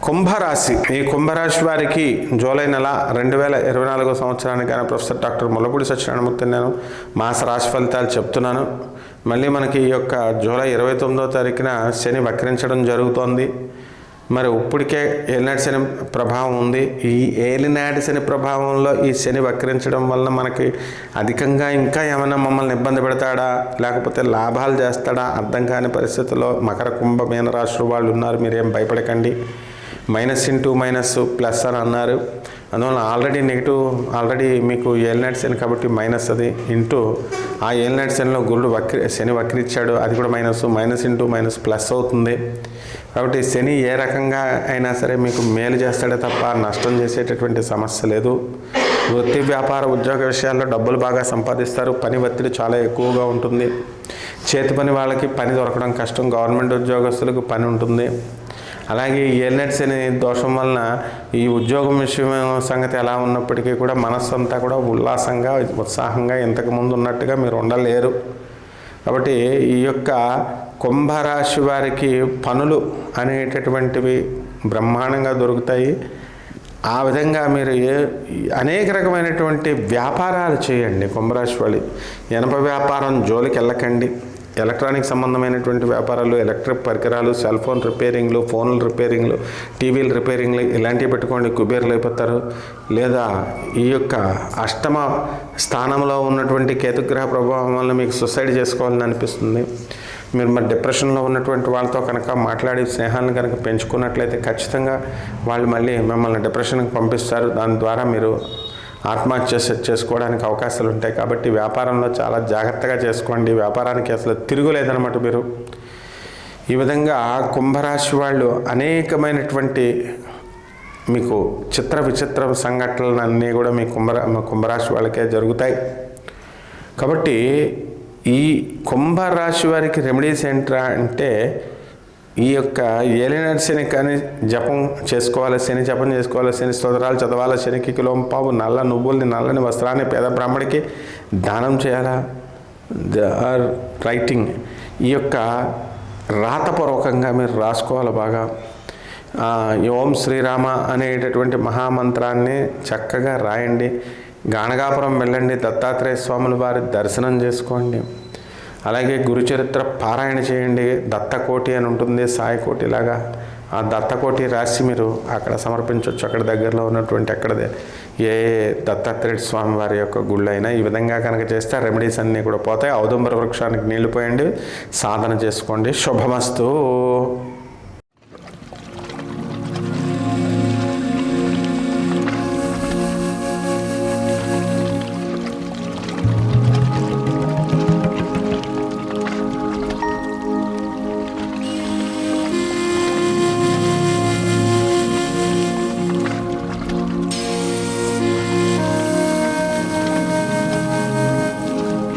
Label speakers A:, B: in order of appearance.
A: కుంభరాశి. ఈ కుంభరాశి వారికి జూలై నెల 2024 సంవత్సరానికి ఆయన ప్రొఫెసర్ డాక్టర్ ముల్లపూడి సత్యనారాయణమూర్తి నేను మాస రాశి ఫలితాలు చెప్తున్నాను. మళ్ళీ మనకి ఈ యొక్క జూలై 29వ తారీఖున శని వక్రించడం జరుగుతోంది. మరి ఇప్పటికే ఏలినాటి శని ప్రభావం ఉంది. ఈ ఏలినాటి శని ప్రభావంలో ఈ శని వక్రించడం వలన మనకి అధికంగా ఇంకా ఏమైనా మమ్మల్ని ఇబ్బంది పెడతాడా, లేకపోతే లాభాలు చేస్తాడా అర్థం కాని పరిస్థితుల్లో మకర కుంభ మీన రాశుల వాళ్ళు ఉన్నారు. మీరేం భయపడకండి. -++ అని అన్నారు. అందువల్ల ఆల్రెడీ మీకు ఏలినాటి శని కాబట్టి మైనస్, అది ఇంటూ ఆ ఏలినాటి శనిలో గురుడు శని వక్రించాడు, అది కూడా -++ అవుతుంది. కాబట్టి శని ఏ రకంగా అయినా సరే మీకు మేలు చేస్తాడే తప్ప నష్టం చేసేటటువంటి సమస్య లేదు. వృత్తి వ్యాపార ఉద్యోగ విషయాల్లో డబ్బులు బాగా సంపాదిస్తారు. పని ఒత్తిడి చాలా ఎక్కువగా ఉంటుంది. చేతి పని వాళ్ళకి పని దొరకడం కష్టం. గవర్నమెంట్ ఉద్యోగస్తులకు పని ఉంటుంది. అలాగే ఏలినాటి శని దోషం వలన ఈ ఉద్యోగం విషయం సంగతి ఎలా ఉన్నప్పటికీ కూడా మనస్సు అంతా కూడా ఉల్లాసంగా ఉత్సాహంగా ఇంతకుముందు ఉన్నట్టుగా మీరు ఉండలేరు. కాబట్టి ఈ యొక్క కుంభరాశి వారికి పనులు అనేటటువంటివి బ్రహ్మాండంగా దొరుకుతాయి. ఆ విధంగా మీరు అనేక రకమైనటువంటి వ్యాపారాలు చేయండి. కుంభరాశి వాళ్ళు ఇనప వ్యాపారం జోలికి వెళ్ళకండి. ఎలక్ట్రానిక్ సంబంధమైనటువంటి వ్యాపారాలు, ఎలక్ట్రిక్ పరికరాలు, సెల్ ఫోన్ రిపేరింగ్లు, ఫోన్ల రిపేరింగ్లు, టీవీల రిపేరింగ్లు ఇలాంటివి పెట్టుకోండి, కుబేర్లు అయిపోతారు. లేదా ఈ యొక్క అష్టమ స్థానంలో ఉన్నటువంటి కేతుగ్రహ ప్రభావం వల్ల మీకు సూసైడ్ చేసుకోవాలని అనిపిస్తుంది. మీరు మరి డిప్రెషన్లో ఉన్నటువంటి వాళ్ళతో కనుక మాట్లాడి స్నేహాలను కనుక పెంచుకున్నట్లయితే ఖచ్చితంగా వాళ్ళు మళ్ళీ మిమ్మల్ని డిప్రెషన్కి పంపిస్తారు. దాని ద్వారా మీరు ఆత్మహత్య చేసుకోవడానికి అవకాశాలు ఉంటాయి. కాబట్టి వ్యాపారంలో చాలా జాగ్రత్తగా చేసుకోండి. వ్యాపారానికి అసలు తిరుగులేదన్నమాట మీరు. ఈ విధంగా కుంభరాశి వాళ్ళు అనేకమైనటువంటి మీకు విచిత్ర సంఘటనలు అన్నీ కూడా మీ కుంభరాశి వాళ్ళకే జరుగుతాయి. కాబట్టి ఈ కుంభరాశి వారికి రెమెడీస్ ఏంట్రా అంటే ఈ యొక్క ఏలినాటి శని కానీ జపం చేసుకోవాలి, శని జపం చేసుకోవాలి, శని స్తోత్రాలు చదవాలి, శనికి కిలోంపావు నల్ల నువ్వుల్ని, నల్లని వస్త్రాన్ని పేద బ్రాహ్మడికి దానం చేయాలా. రైటింగ్ ఈ యొక్క రాతపూర్వకంగా మీరు రాసుకోవాలి బాగా. ఓం శ్రీరామ అనేటటువంటి మహామంత్రాన్ని చక్కగా రాయండి. గాణగాపురం వెళ్ళండి, దత్తాత్రేయ స్వాముల వారి దర్శనం చేసుకోండి. అలాగే గురుచరిత్ర పారాయణ చేయండి. దత్తకోటి అని ఉంటుంది, సాయికోటి లాగా. ఆ దత్తకోటి రాసి మీరు అక్కడ సమర్పించవచ్చు. అక్కడ దగ్గరలో ఉన్నటువంటి ఏ దత్తాత్రేయ స్వామి వారి యొక్క గుళ్ళు అయినా ఈ విధంగా కనుక చేస్తే రెమెడీస్ అన్నీ కూడా పోతాయి. ఔదుంబర వృక్షానికి నీళ్లు పోయండి, సాధన చేసుకోండి. శుభమస్తు.